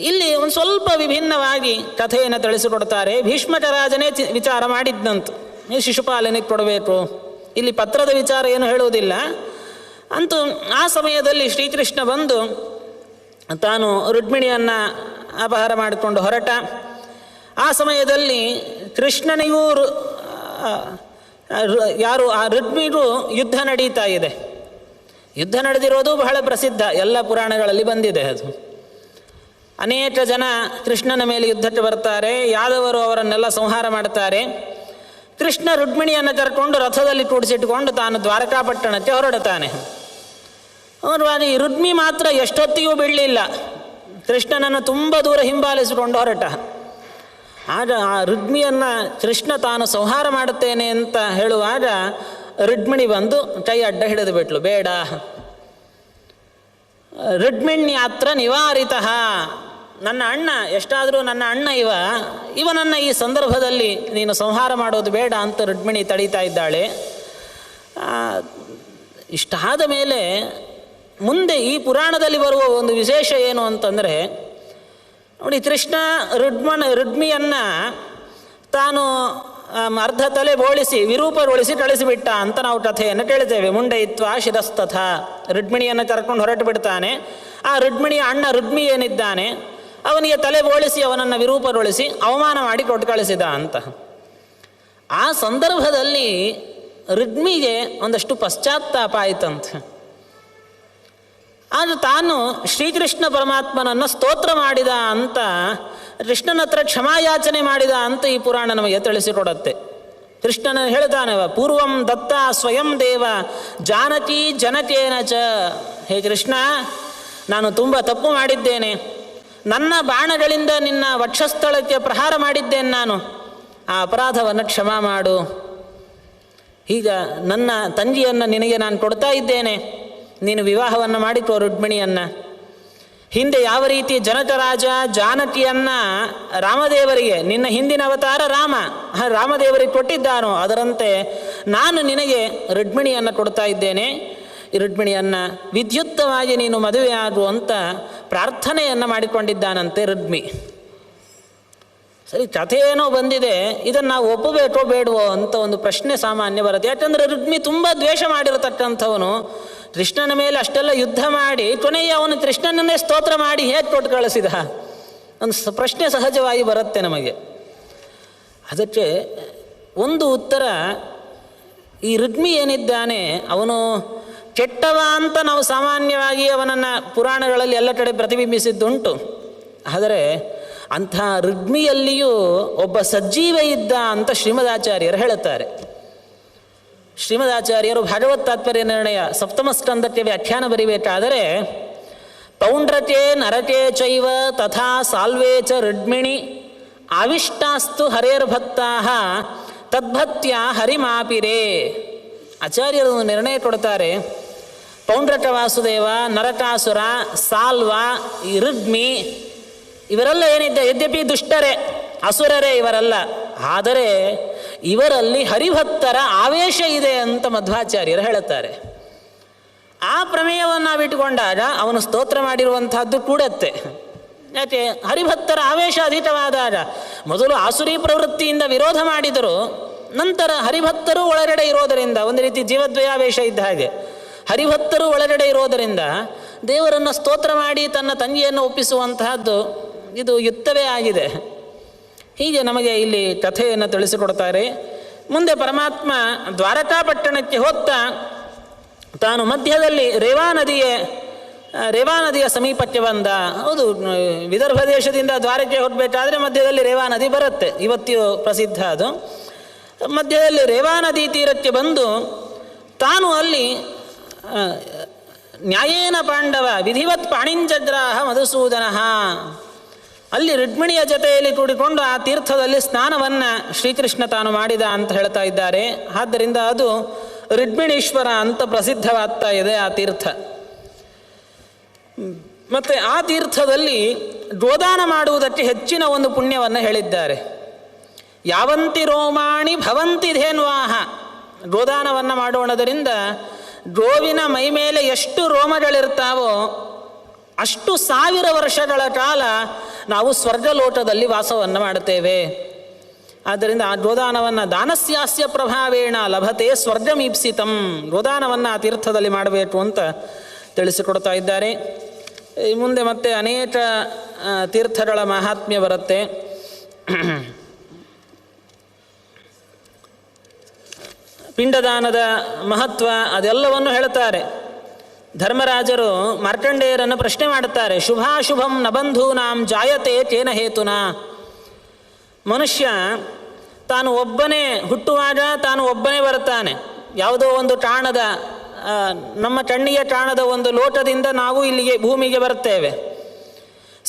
ಇಲ್ಲಿ ಒಂದು ಸ್ವಲ್ಪ ವಿಭಿನ್ನವಾಗಿ ಕಥೆಯನ್ನು ತಿಳಿಸಿಕೊಡ್ತಾರೆ. ಭೀಷ್ಮಕರಾಜನೇ ವಿಚಾರ ಮಾಡಿದ್ದಂತು ಶಿಶುಪಾಲನಿಗೆ ಕೊಡಬೇಕು. ಇಲ್ಲಿ ಪತ್ರದ ವಿಚಾರ ಏನು ಹೇಳುವುದಿಲ್ಲ. ಅಂತೂ ಆ ಸಮಯದಲ್ಲಿ ಶ್ರೀಕೃಷ್ಣ ಬಂದು ತಾನು ರುಕ್ಮಿಣಿಯನ್ನು ಅಪಹಾರ ಮಾಡಿಕೊಂಡು ಹೊರಟ. ಆ ಸಮಯದಲ್ಲಿ ಕೃಷ್ಣನಿಗೂ ಯಾರು ಆ ರುಕ್ಮಿಣಿಗೂ ಯುದ್ಧ ನಡೀತಾ ಇದೆ. ಯುದ್ಧ ನಡೆದಿರೋದು ಬಹಳ ಪ್ರಸಿದ್ಧ, ಎಲ್ಲ ಪುರಾಣಗಳಲ್ಲಿ ಬಂದಿದೆ ಅದು. ಅನೇಕ ಜನ ಕೃಷ್ಣನ ಮೇಲೆ ಯುದ್ಧಕ್ಕೆ ಬರ್ತಾರೆ. ಯಾದವರು ಅವರನ್ನೆಲ್ಲ ಸಂಹಾರ ಮಾಡ್ತಾರೆ. ಕೃಷ್ಣ ರುಕ್ಮಿಣಿಯನ್ನು ಕರ್ಕೊಂಡು ರಥದಲ್ಲಿ ಕೂಡಿಸಿಟ್ಟುಕೊಂಡು ತಾನು ದ್ವಾರಕಾಪಟ್ಟಣಕ್ಕೆ ಹೊರಡುತ್ತಾನೆ. ಅವನು ಈ ರುಕ್ಮಿ ಮಾತ್ರ ಎಷ್ಟೊತ್ತಿಗೂ ಬಿಡಲಿಲ್ಲ. ಕೃಷ್ಣನನ್ನು ತುಂಬ ದೂರ ಹಿಂಬಾಲಿಸಿಕೊಂಡು ಹೊರಟ. ಆಗ ಆ ರುಕ್ಮಿಯನ್ನು ಕೃಷ್ಣ ತಾನು ಸಂಹಾರ ಮಾಡುತ್ತೇನೆ ಅಂತ ಹೇಳುವಾಗ ರುಕ್ಮಿಣಿ ಬಂದು ಕೈ ಅಡ್ಡ ಹಿಡಿದು ಬಿಟ್ಲು. ಬೇಡ, ರುಕ್ಮಿಣ್ಯಾತ್ರ ನಿವಾರಿತಃ, ನನ್ನ ಅಣ್ಣ, ಎಷ್ಟಾದರೂ ನನ್ನ ಅಣ್ಣ ಇವನನ್ನು ಈ ಸಂದರ್ಭದಲ್ಲಿ ನೀನು ಸಂಹಾರ ಮಾಡೋದು ಬೇಡ ಅಂತ ರುಕ್ಮಿಣಿ ತಡೀತಾ ಇದ್ದಾಳೆ. ಇಷ್ಟಾದ ಮೇಲೆ ಮುಂದೆ ಈ ಪುರಾಣದಲ್ಲಿ ಬರುವ ಒಂದು ವಿಶೇಷ ಏನು ಅಂತಂದರೆ, ನೋಡಿ, ಕೃಷ್ಣ ರುಕ್ಮಿಯನ್ನು ತಾನು ಅರ್ಧ ತಲೆ ಬೋಳಿಸಿ ವಿರೂಪಗೊಳಿಸಿ ಕಳಿಸಿಬಿಟ್ಟ ಅಂತ ನಾವು ಕಥೆಯನ್ನು ಕೇಳ್ತೇವೆ. ಮುಂಡಯಿತ್ವ ಶಿರಸ್ತಥ, ರುಕ್ಮಿಣಿಯನ್ನು ಕರ್ಕೊಂಡು ಹೊರಟು ಬಿಡ್ತಾನೆ. ಆ ರುಕ್ಮಿಣಿಯ ಅಣ್ಣ ರುಕ್ಮಿ ಏನಿದ್ದಾನೆ ಅವನಿಗೆ ತಲೆ ಬೋಳಿಸಿ ಅವನನ್ನು ವಿರೂಪಗೊಳಿಸಿ ಅವಮಾನ ಮಾಡಿ ಕೊಟ್ಟು ಕಳಿಸಿದ ಅಂತ. ಆ ಸಂದರ್ಭದಲ್ಲಿ ರುಕ್ಮಿಗೆ ಒಂದಷ್ಟು ಪಶ್ಚಾತ್ತಾಪ ಆಯಿತಂತೆ. ಆದರೆ ತಾನು ಶ್ರೀಕೃಷ್ಣ ಪರಮಾತ್ಮನನ್ನು ಸ್ತೋತ್ರ ಮಾಡಿದ ಅಂತ, ಕೃಷ್ಣನ ಹತ್ರ ಕ್ಷಮಾಯಾಚನೆ ಮಾಡಿದ ಅಂತ ಈ ಪುರಾಣ ನಮಗೆ ತಿಳಿಸಿಕೊಡುತ್ತೆ. ಕೃಷ್ಣನ ಹೇಳ್ತಾನೆ, ಪೂರ್ವಂ ದತ್ತ ಸ್ವಯಂ ದೇವ ಜಾನಕಿ ಜನಕೇನ ಚ. ಹೇ ಕೃಷ್ಣ, ನಾನು ತುಂಬ ತಪ್ಪು ಮಾಡಿದ್ದೇನೆ. ನನ್ನ ಬಾಣಗಳಿಂದ ನಿನ್ನ ವಕ್ಷಸ್ಥಳಕ್ಕೆ ಪ್ರಹಾರ ಮಾಡಿದ್ದೇನೆ. ನಾನು ಆ ಅಪರಾಧವನ್ನು ಕ್ಷಮಾ ಮಾಡು. ಈಗ ನನ್ನ ತಂಗಿಯನ್ನು ನಿನಗೆ ನಾನು ಕೊಡ್ತಾ ಇದ್ದೇನೆ, ನೀನು ವಿವಾಹವನ್ನು ಮಾಡಿಕೋ ರುಕ್ಮಿಣಿಯನ್ನು. ಹಿಂದೆ ಯಾವ ರೀತಿ ಜನಕರಾಜ ಜಾನಕಿಯನ್ನು ರಾಮದೇವರಿಗೆ, ನಿನ್ನ ಹಿಂದಿನ ಅವತಾರ ರಾಮದೇವರಿಗೆ ಕೊಟ್ಟಿದ್ದಾನೋ ಅದರಂತೆ ನಾನು ನಿನಗೆ ರುಕ್ಮಿಣಿಯನ್ನು ಕೊಡ್ತಾ ಇದ್ದೇನೆ. ಈ ರುಕ್ಮಿಣಿಯನ್ನು ವಿದ್ಯುಕ್ತವಾಗಿ ನೀನು ಮದುವೆಯಾಗು ಅಂತ ಪ್ರಾರ್ಥನೆಯನ್ನು ಮಾಡಿಕೊಂಡಿದ್ದಾನಂತೆ ರುಕ್ಮಿ. ಸರಿ, ಕಥೆ ಏನೋ ಬಂದಿದೆ, ಇದನ್ನು ನಾವು ಒಪ್ಪಬೇಕೋ ಬೇಡವೋ ಅಂತ ಒಂದು ಪ್ರಶ್ನೆ ಸಾಮಾನ್ಯ ಬರುತ್ತೆ. ಯಾಕಂದರೆ ರುಕ್ಮಿ ತುಂಬ ದ್ವೇಷ ಮಾಡಿರತಕ್ಕಂಥವನು. ಕೃಷ್ಣನ ಮೇಲೆ ಅಷ್ಟೆಲ್ಲ ಯುದ್ಧ ಮಾಡಿ ಕೊನೆಗೆ ಅವನು ಕೃಷ್ಣನನ್ನೇ ಸ್ತೋತ್ರ ಮಾಡಿ ಹೇಗೆ ಕೊಟ್ಟು ಕಳಿಸಿದ ಒಂದು ಪ್ರಶ್ನೆ ಸಹಜವಾಗಿ ಬರುತ್ತೆ ನಮಗೆ. ಅದಕ್ಕೆ ಒಂದು ಉತ್ತರ, ಈ ರುಕ್ಮಿ ಏನಿದ್ದಾನೆ ಅವನು ಕೆಟ್ಟವ ಅಂತ ನಾವು ಸಾಮಾನ್ಯವಾಗಿ ಅವನನ್ನು ಪುರಾಣಗಳಲ್ಲಿ ಎಲ್ಲ ಕಡೆ ಪ್ರತಿಬಿಂಬಿಸಿದ್ದುಂಟು. ಆದರೆ ಅಂಥ ರುಕ್ಮಿಯಲ್ಲಿಯೂ ಒಬ್ಬ ಸಜ್ಜೀವ ಇದ್ದ ಅಂತ ಶ್ರೀಮದಾಚಾರ್ಯರು ಹೇಳುತ್ತಾರೆ. ಶ್ರೀಮದಾಚಾರ್ಯರು ಭಾಗವತ್ ತಾತ್ಪರ್ಯ ನಿರ್ಣಯ ಸಪ್ತಮ ಸ್ಕಂದಕ್ಕೆ ವ್ಯಾಖ್ಯಾನ ಬರಿಬೇಕಾದರೆ, ಪೌಂಡ್ರತೆ ನರಕೆ ಚೈವ ತಥಾ ಸಾಲ್ವೇ ಚ ರುಕ್ಮಿಣಿ ಆವಿಷ್ಟಾಸ್ತು ಹರೇರ್ಭಕ್ತಾ ತದ್ಭಕ್ತ್ಯ ಹರಿಮಾಪಿರೇ. ಆಚಾರ್ಯರು ನಿರ್ಣಯ ಕೊಡ್ತಾರೆ, ಪೌಂಡ್ರಕ ವಾಸುದೇವ, ನರಕಾಸುರ, ಸಾಲ್ವ, ಈ ರುಕ್ಮಿ ಇವರೆಲ್ಲ ಏನಿದೆ, ಯದ್ಯಪಿ ದುಷ್ಟರೇ, ಅಸುರರೇ ಇವರೆಲ್ಲ, ಆದರೆ ಇವರಲ್ಲಿ ಹರಿಭಕ್ತರ ಆವೇಶ ಇದೆ ಅಂತ ಮಧ್ವಾಚಾರ್ಯರು ಹೇಳುತ್ತಾರೆ. ಆ ಪ್ರಮೇಯವನ್ನು ನಾವು ಇಟ್ಟುಕೊಂಡಾಗ ಅವನು ಸ್ತೋತ್ರ ಮಾಡಿರುವಂತಹದ್ದು ಕೂಡತ್ತೆ. ಯಾಕೆ? ಹರಿಭಕ್ತರ ಆವೇಶ ಅಧಿಕವಾದಾಗ ಮೊದಲು ಆಸುರಿ ಪ್ರವೃತ್ತಿಯಿಂದ ವಿರೋಧ ಮಾಡಿದರು, ನಂತರ ಹರಿಭಕ್ತರು ಒಳಗಡೆ ಇರೋದರಿಂದ, ಒಂದು ರೀತಿ ಜೀವದ್ವಯಾವೇಶ ಇದ್ದ ಹಾಗೆ ಹರಿಭಕ್ತರು ಒಳಗಡೆ ಇರೋದರಿಂದ ದೇವರನ್ನು ಸ್ತೋತ್ರ ಮಾಡಿ ತನ್ನ ತಂಗಿಯನ್ನು ಒಪ್ಪಿಸುವಂತಹದ್ದು ಇದು ಯುಕ್ತವೇ ಆಗಿದೆ. ಹೀಗೆ ನಮಗೆ ಇಲ್ಲಿ ಕಥೆಯನ್ನು ತಿಳಿಸಿಕೊಡ್ತಾರೆ. ಮುಂದೆ ಪರಮಾತ್ಮ ದ್ವಾರಕಾಪಟ್ಟಣಕ್ಕೆ ಹೋಗ್ತಾ ತಾನು ಮಧ್ಯದಲ್ಲಿ ರೇವಾ ನದಿಯ ಸಮೀಪಕ್ಕೆ ಬಂದ. ಹೌದು, ವಿದರ್ಭ ದೇಶದಿಂದ ದ್ವಾರಕ್ಕೆ ಹೋಗಬೇಕಾದ್ರೆ ಮಧ್ಯದಲ್ಲಿ ರೇವಾ ನದಿ ಬರುತ್ತೆ, ಇವತ್ತಿಯೂ ಪ್ರಸಿದ್ಧ ಅದು. ಮಧ್ಯದಲ್ಲಿ ರೇವಾ ನದಿ ತೀರಕ್ಕೆ ಬಂದು ತಾನು ಅಲ್ಲಿ ನ್ಯಾಯೇನ ಪಾಂಡವ ವಿಧಿವತ್ ಪಾಣಿಂಜಗ್ರಾಹ ಮಧುಸೂದನ, ಅಲ್ಲಿ ರುಕ್ಮಿಣಿಯ ಜೊತೆಯಲ್ಲಿ ಕೂಡಿಕೊಂಡು ಆ ತೀರ್ಥದಲ್ಲಿ ಸ್ನಾನವನ್ನು ಶ್ರೀಕೃಷ್ಣ ತಾನು ಮಾಡಿದ ಅಂತ ಹೇಳ್ತಾ ಇದ್ದಾರೆ. ಆದ್ದರಿಂದ ಅದು ರುಕ್ಮಿಣೀಶ್ವರ ಅಂತ ಪ್ರಸಿದ್ಧವಾಗ್ತಾ ಇದೆ ಆ ತೀರ್ಥ. ಮತ್ತು ಆ ತೀರ್ಥದಲ್ಲಿ ಗೋದಾನ ಮಾಡುವುದಕ್ಕೆ ಹೆಚ್ಚಿನ ಒಂದು ಪುಣ್ಯವನ್ನು ಹೇಳಿದ್ದಾರೆ. ಯಾವಂತಿ ರೋಮಾಣಿ ಭವಂತಿ ಧೇನ್ವಾಹ, ಗೋದಾನವನ್ನು ಮಾಡೋಣದರಿಂದ ಗೋವಿನ ಮೈ ಮೇಲೆ ಎಷ್ಟು ರೋಮಗಳಿರ್ತಾವೋ ಅಷ್ಟು 1000 ವರ್ಷಗಳ ಕಾಲ ನಾವು ಸ್ವರ್ಗಲೋಟದಲ್ಲಿ ವಾಸವನ್ನು ಮಾಡುತ್ತೇವೆ. ಆದ್ದರಿಂದ ಆ ಗೋದಾನವನ್ನು ದಾನಸ್ಯಾಸ್ಯ ಪ್ರಭಾವೇಣ ಲಭತೆ ಸ್ವರ್ಗಮೀಪ್ಸಿತಂ, ಗೋದಾನವನ್ನು ಆ ತೀರ್ಥದಲ್ಲಿ ಮಾಡಬೇಕು ಅಂತ ತಿಳಿಸಿಕೊಡ್ತಾ ಇದ್ದಾರೆ. ಮುಂದೆ ಮತ್ತೆ ಅನೇಕ ತೀರ್ಥಗಳ ಮಹಾತ್ಮ್ಯ ಬರುತ್ತೆ. ಪಿಂಡದಾನದ ಮಹತ್ವ ಅದೆಲ್ಲವನ್ನು ಹೇಳ್ತಾರೆ. ಧರ್ಮರಾಜರು ಮಾರ್ಕಂಡೇಯರನ್ನು ಪ್ರಶ್ನೆ ಮಾಡುತ್ತಾರೆ, ಶುಭಾಶುಭಂ ನ ಬಂಧೂನಾಂ ಜಾಯತೆ ತೇನ ಹೇತುನಾ. ಮನುಷ್ಯ ತಾನು ಒಬ್ಬನೇ ಹುಟ್ಟುವಾಗ ತಾನು ಒಬ್ಬನೇ ಬರುತ್ತಾನೆ. ಯಾವುದೋ ಒಂದು ಟಾಣದ ನಮ್ಮ ಕಣ್ಣಿಯ ಟಾಣದ ಒಂದು ಲೋಟದಿಂದ ನಾವು ಇಲ್ಲಿಗೆ ಭೂಮಿಗೆ ಬರ್ತೇವೆ.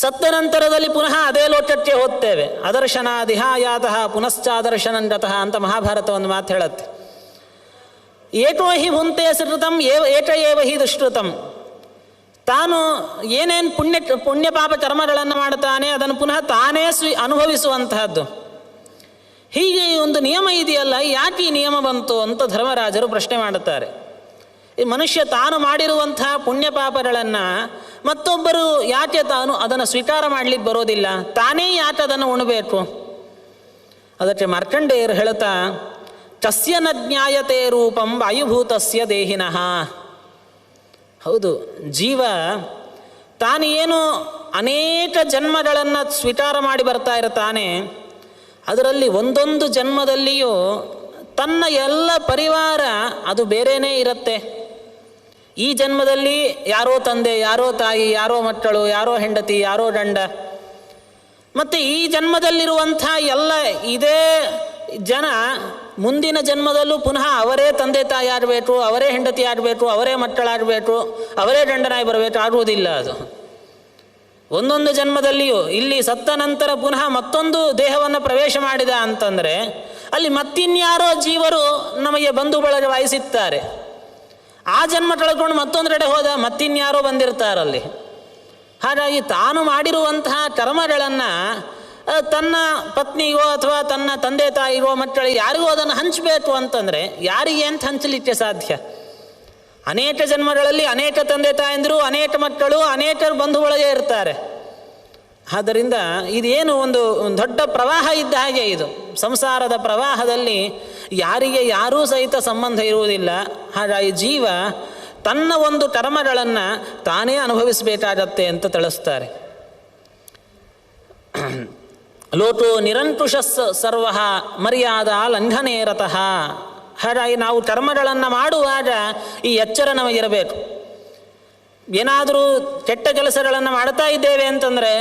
ಸತ್ತ ನಂತರದಲ್ಲಿ ಪುನಃ ಅದೇ ಲೋಟಕ್ಕೆ ಹೋಗ್ತೇವೆ. ಅದರ್ಶನ ದಿಹಾಯಾತಃ ಪುನಶ್ಚಾದರ್ಶನಂಗತಃ ಅಂತ ಮಹಾಭಾರತ ಒಂದು ಮಾತು ಹೇಳುತ್ತೆ. ಏಕೋ ಹಿ ಭುಂತೆ ಸೃತಂ ಏಕ ಏವ ಹಿ ದುಷ್ಕೃತಂ. ತಾನು ಏನೇನು ಪುಣ್ಯ ಪಾಪ ಕರ್ಮಗಳನ್ನು ಮಾಡುತ್ತಾನೆ ಅದನ್ನು ಪುನಃ ತಾನೇ ಅನುಭವಿಸುವಂತಹದ್ದು. ಹೀಗೆ ಒಂದು ನಿಯಮ ಇದೆಯಲ್ಲ, ಯಾಕೆ ಈ ನಿಯಮ ಬಂತು ಅಂತ ಧರ್ಮರಾಜರು ಪ್ರಶ್ನೆ ಮಾಡುತ್ತಾರೆ. ಈ ಮನುಷ್ಯ ತಾನು ಮಾಡಿರುವಂತಹ ಪುಣ್ಯ ಪಾಪಗಳನ್ನು ಮತ್ತೊಬ್ಬರು ಯಾಕೆ ತಾನು ಅದನ್ನು ಸ್ವೀಕಾರ ಮಾಡಲಿಕ್ಕೆ ಬರೋದಿಲ್ಲ, ತಾನೇ ಯಾಕೆ ಅದನ್ನು ಉಣಬೇಕು? ಅದಕ್ಕೆ ಮಾರ್ಕಂಡೇಯರು ಹೇಳ್ತಾ, ಕಸ್ಯ ನ ಜ್ಞಾಯತೆ ರೂಪಂ ವಾಯುಭೂತಸ್ಯ ದೇಹಿನಃ. ಹೌದು, ಜೀವ ತಾನು ಏನು ಅನೇಕ ಜನ್ಮಗಳನ್ನು ಸ್ವೀಕಾರ ಮಾಡಿ ಬರ್ತಾ ಇರ್ತಾನೆ, ಅದರಲ್ಲಿ ಒಂದೊಂದು ಜನ್ಮದಲ್ಲಿಯೂ ತನ್ನ ಎಲ್ಲ ಪರಿವಾರ ಅದು ಬೇರೆಯೇ ಇರುತ್ತೆ. ಈ ಜನ್ಮದಲ್ಲಿ ಯಾರೋ ತಂದೆ, ಯಾರೋ ತಾಯಿ, ಯಾರೋ ಮಕ್ಕಳು, ಯಾರೋ ಹೆಂಡತಿ, ಯಾರೋ ಗಂಡ. ಮತ್ತು ಈ ಜನ್ಮದಲ್ಲಿರುವಂಥ ಎಲ್ಲ ಇದೇ ಜನ ಮುಂದಿನ ಜನ್ಮದಲ್ಲೂ ಪುನಃ ಅವರೇ ತಂದೆ ತಾಯಿ ಆಗಬೇಕು, ಅವರೇ ಹೆಂಡತಿ ಆಗಬೇಕು, ಅವರೇ ಮಕ್ಕಳಾಗಬೇಕು, ಅವರೇ ಗಂಡನಾಗಿ ಬರಬೇಕು, ಆಗುವುದಿಲ್ಲ. ಅದು ಒಂದೊಂದು ಜನ್ಮದಲ್ಲಿಯೂ ಇಲ್ಲಿ ಸತ್ತ ನಂತರ ಪುನಃ ಮತ್ತೊಂದು ದೇಹವನ್ನು ಪ್ರವೇಶ ಮಾಡಿದ ಅಂತಂದರೆ ಅಲ್ಲಿ ಮತ್ತಿನ್ಯಾರೋ ಜೀವರು ನಮಗೆ ಬಂಧು ಬಳಗ ವಾಯಿಸುತ್ತಾರೆ. ಆ ಜನ್ಮ ಕಳ್ಕೊಂಡು ಮತ್ತೊಂದು ಕಡೆ ಹೋದ ಮತ್ತಿನ್ಯಾರೋ ಬಂದಿರ್ತಾರಲ್ಲಿ. ಹಾಗಾಗಿ ತಾನು ಮಾಡಿರುವಂತಹ ಕರ್ಮಗಳನ್ನು ತನ್ನ ಪತ್ನಿಗೋ ಅಥವಾ ತನ್ನ ತಂದೆ ತಾಯಿಗೋ ಮಕ್ಕಳಿಗೆ ಯಾರಿಗೋ ಅದನ್ನು ಹಂಚಬೇಕು ಅಂತಂದರೆ ಯಾರಿಗೆ ಅಂತ ಹಂಚಲಿಕ್ಕೆ ಸಾಧ್ಯ? ಅನೇಕ ಜನ್ಮಗಳಲ್ಲಿ ಅನೇಕ ತಂದೆ ತಾಯಂದಿರು, ಅನೇಕ ಮಕ್ಕಳು, ಅನೇಕ ಬಂಧುಗಳೇ ಇರ್ತಾರೆ. ಆದ್ದರಿಂದ ಇದೇನು ಒಂದು ದೊಡ್ಡ ಪ್ರವಾಹ ಇದ್ದ ಹಾಗೆ. ಇದು ಸಂಸಾರದ ಪ್ರವಾಹದಲ್ಲಿ ಯಾರಿಗೆ ಯಾರೂ ಸಹಿತ ಸಂಬಂಧ ಇರುವುದಿಲ್ಲ. ಹಾಗಾಗಿ ಜೀವ ತನ್ನ ಒಂದು ಕರ್ಮಗಳನ್ನು ತಾನೇ ಅನುಭವಿಸಬೇಕಾಗತ್ತೆ ಅಂತ ತಿಳಿಸ್ತಾರೆ. ಲೋಟೋ ನಿರಂಕುಶ ಸರ್ವ ಮರ್ಯಾದಾ ಲಂಘನೇ ರತಃ. ಹಾಗಾಗಿ ನಾವು ಕರ್ಮಗಳನ್ನು ಮಾಡುವಾಗ ಈ ಎಚ್ಚರ ನಮಗಿರಬೇಕು. ಏನಾದರೂ ಕೆಟ್ಟ ಕೆಲಸಗಳನ್ನು ಮಾಡ್ತಾ ಇದ್ದೇವೆ ಅಂತಂದರೆ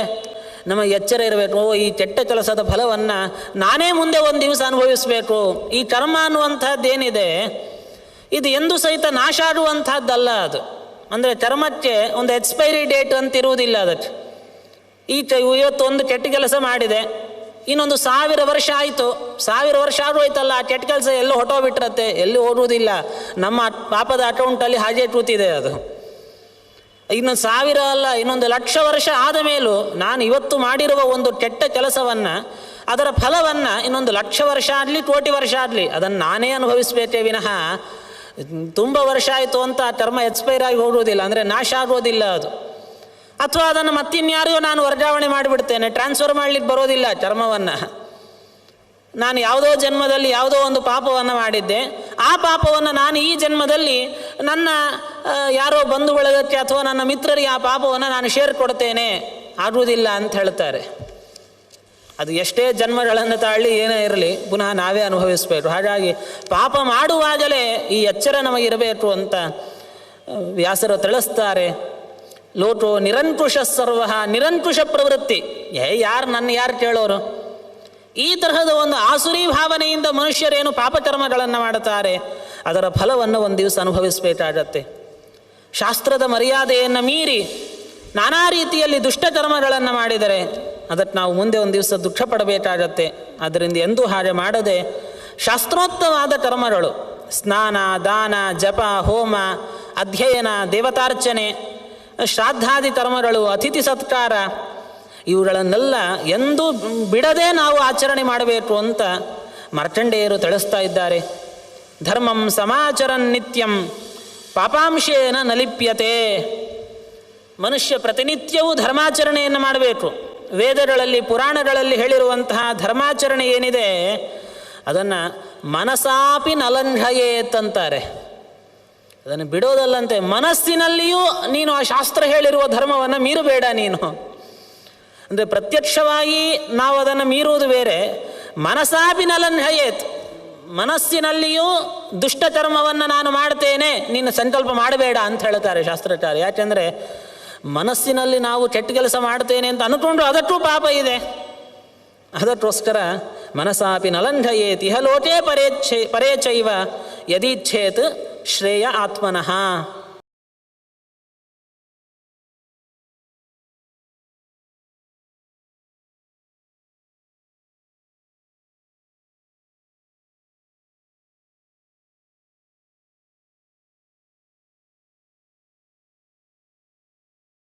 ನಮಗೆ ಎಚ್ಚರ ಇರಬೇಕು. ಈ ಕೆಟ್ಟ ಕೆಲಸದ ಫಲವನ್ನು ನಾನೇ ಮುಂದೆ ಒಂದು ದಿವಸ ಅನುಭವಿಸಬೇಕು. ಈ ಕರ್ಮ ಅನ್ನುವಂಥದ್ದೇನಿದೆ ಇದು ಎಂದೂ ಸಹಿತ ನಾಶ ಆಗುವಂಥದ್ದಲ್ಲ. ಅದು ಅಂದರೆ ಕರ್ಮಕ್ಕೆ ಒಂದು ಎಕ್ಸ್ಪೈರಿ ಡೇಟ್ ಅಂತ ಇರುವುದಿಲ್ಲ. ಅದಕ್ಕೆ ಇವತ್ತು ಒಂದು ಕೆಟ್ಟ ಕೆಲಸ ಮಾಡಿದೆ, ಇನ್ನೊಂದು 1000 ವರ್ಷ ಆಯಿತು, 1000 ವರ್ಷ ಆಗೋಯ್ತಲ್ಲ, ಆ ಕೆಟ್ಟ ಕೆಲಸ ಎಲ್ಲೋ ಹೊಟ್ಟೋಗ್ಬಿಟ್ಟಿರತ್ತೆ, ಎಲ್ಲಿ ಓಡುವುದಿಲ್ಲ. ನಮ್ಮ ಪಾಪದ ಅಕೌಂಟಲ್ಲಿ ಹಾಗೆ ಕೂತಿದೆ. ಅದು ಇನ್ನೊಂದು 1000 ಅಲ್ಲ, ಇನ್ನೊಂದು 1,00,000 ವರ್ಷ ಆದ ಮೇಲೂ ನಾನು ಇವತ್ತು ಮಾಡಿರುವ ಒಂದು ಕೆಟ್ಟ ಕೆಲಸವನ್ನು ಅದರ ಫಲವನ್ನು ಇನ್ನೊಂದು 1,00,000 ವರ್ಷ ಆಗಲಿ, ಕೋಟಿ ವರ್ಷ ಆಗಲಿ ಅದನ್ನು ನಾನೇ ಅನುಭವಿಸಬೇಕೇ ವಿನಃ ತುಂಬ ವರ್ಷ ಆಯಿತು ಅಂತ ಆ ಕರ್ಮ ಎಕ್ಸ್ಪೈರ್ ಆಗಿ ಹೋಗುವುದಿಲ್ಲ, ಅಂದರೆ ನಾಶ ಆಗೋದಿಲ್ಲ ಅದು. ಅಥವಾ ಅದನ್ನು ಮತ್ತಿನ್ಯಾರಿಗೂ ನಾನು ವರ್ಗಾವಣೆ ಮಾಡಿಬಿಡ್ತೇನೆ, ಟ್ರಾನ್ಸ್ಫರ್ ಮಾಡಲಿಕ್ಕೆ ಬರೋದಿಲ್ಲ ಕರ್ಮವನ್ನು. ನಾನು ಯಾವುದೋ ಜನ್ಮದಲ್ಲಿ ಯಾವುದೋ ಒಂದು ಪಾಪವನ್ನು ಮಾಡಿದ್ದೆ, ಆ ಪಾಪವನ್ನು ನಾನು ಈ ಜನ್ಮದಲ್ಲಿ ನನ್ನ ಯಾರೋ ಬಂಧು ಬಳಗಕ್ಕೆ ಅಥವಾ ನನ್ನ ಮಿತ್ರರಿಗೆ ಆ ಪಾಪವನ್ನು ನಾನು ಶೇರ್ ಕೊಡ್ತೇನೆ, ಆಗುವುದಿಲ್ಲ ಅಂತ ಹೇಳ್ತಾರೆ. ಅದು ಎಷ್ಟೇ ಜನ್ಮಗಳನ್ನು ತಾಳಿ ಏನೇ ಇರಲಿ ಪುನಃ ನಾವೇ ಅನುಭವಿಸಬೇಕು. ಹಾಗಾಗಿ ಪಾಪ ಮಾಡುವಾಗಲೇ ಈ ಎಚ್ಚರ ನಮಗಿರಬೇಕು ಅಂತ ವ್ಯಾಸರು ತಿಳಿಸ್ತಾರೆ. ಲೋಟೋ ನಿರಂಕುಶ ಸರ್ವ, ನಿರಂಕುಶ ಪ್ರವೃತ್ತಿ. ಯಾರು ಕೇಳೋರು? ಈ ತರಹದ ಒಂದು ಆಸುರಿ ಭಾವನೆಯಿಂದ ಮನುಷ್ಯರೇನು ಪಾಪಕರ್ಮಗಳನ್ನು ಮಾಡುತ್ತಾರೆ, ಅದರ ಫಲವನ್ನು ಒಂದು ದಿವಸ ಅನುಭವಿಸಬೇಕಾಗತ್ತೆ. ಶಾಸ್ತ್ರದ ಮರ್ಯಾದೆಯನ್ನು ಮೀರಿ ನಾನಾ ರೀತಿಯಲ್ಲಿ ದುಷ್ಟಕರ್ಮಗಳನ್ನು ಮಾಡಿದರೆ ಅದಕ್ಕೆ ನಾವು ಮುಂದೆ ಒಂದು ದಿವಸ ದುಃಖ ಪಡಬೇಕಾಗತ್ತೆ. ಅದರಿಂದ ಎಂದೂ ಹಾಗೆ ಮಾಡದೆ ಶಾಸ್ತ್ರೋಕ್ತವಾದ ಕರ್ಮಗಳು, ಸ್ನಾನ, ದಾನ, ಜಪ, ಹೋಮ, ಅಧ್ಯಯನ, ದೇವತಾರ್ಚನೆ, ಶ್ರಾದ್ದಾದಿ ಕರ್ಮಗಳು, ಅತಿಥಿ ಸತ್ಕಾರ, ಇವುಗಳನ್ನೆಲ್ಲ ಎಂದೂ ಬಿಡದೆ ನಾವು ಆಚರಣೆ ಮಾಡಬೇಕು ಅಂತ ಮಾರ್ಕಂಡೇಯರು ತಿಳಿಸ್ತಾ ಇದ್ದಾರೆ. ಧರ್ಮಂ ಸಮಾಚರನ್ ನಿತ್ಯಂ ಪಾಪಾಂಶೇನ ನಲಿಪ್ಯತೆ. ಮನುಷ್ಯ ಪ್ರತಿನಿತ್ಯವೂ ಧರ್ಮಾಚರಣೆಯನ್ನು ಮಾಡಬೇಕು. ವೇದಗಳಲ್ಲಿ ಪುರಾಣಗಳಲ್ಲಿ ಹೇಳಿರುವಂತಹ ಧರ್ಮಾಚರಣೆ ಏನಿದೆ ಅದನ್ನು ಮನಸಾಪಿ ನಲಂಘಯೇತ್ ಅಂತಾರೆ. ಅದನ್ನು ಬಿಡೋದಲ್ಲಂತೆ, ಮನಸ್ಸಿನಲ್ಲಿಯೂ ನೀನು ಆ ಶಾಸ್ತ್ರ ಹೇಳಿರುವ ಧರ್ಮವನ್ನು ಮೀರಬೇಡ ನೀನು. ಅಂದರೆ ಪ್ರತ್ಯಕ್ಷವಾಗಿ ನಾವು ಅದನ್ನು ಮೀರುವುದು ಬೇರೆ, ಮನಸಾಪಿ ನಲಂಘಯೇತ್, ಮನಸ್ಸಿನಲ್ಲಿಯೂ ದುಷ್ಟಕರ್ಮವನ್ನು ನಾನು ಮಾಡ್ತೇನೆ ನೀನು ಸಂಕಲ್ಪ ಮಾಡಬೇಡ ಅಂತ ಹೇಳ್ತಾರೆ ಶಾಸ್ತ್ರಚಾರ್ಯ. ಯಾಕೆಂದರೆ ಮನಸ್ಸಿನಲ್ಲಿ ನಾವು ಕೆಟ್ಟ ಕೆಲಸ ಮಾಡ್ತೇನೆ ಅಂತ ಅಂದ್ಕೊಂಡ್ರು ಅದಕ್ಕೂ ಪಾಪ ಇದೆ. ಅದಕ್ಕೋಸ್ಕರ ಮನಸಾಪಿ ನಲಂಘಯೇತ್ ಇಹ ಲೋಕೆ ಪರೇಚೈವ ಯದೀಚ್ಛೇತ್ ಶ್ರೇಯ ಆತ್ಮನಃ.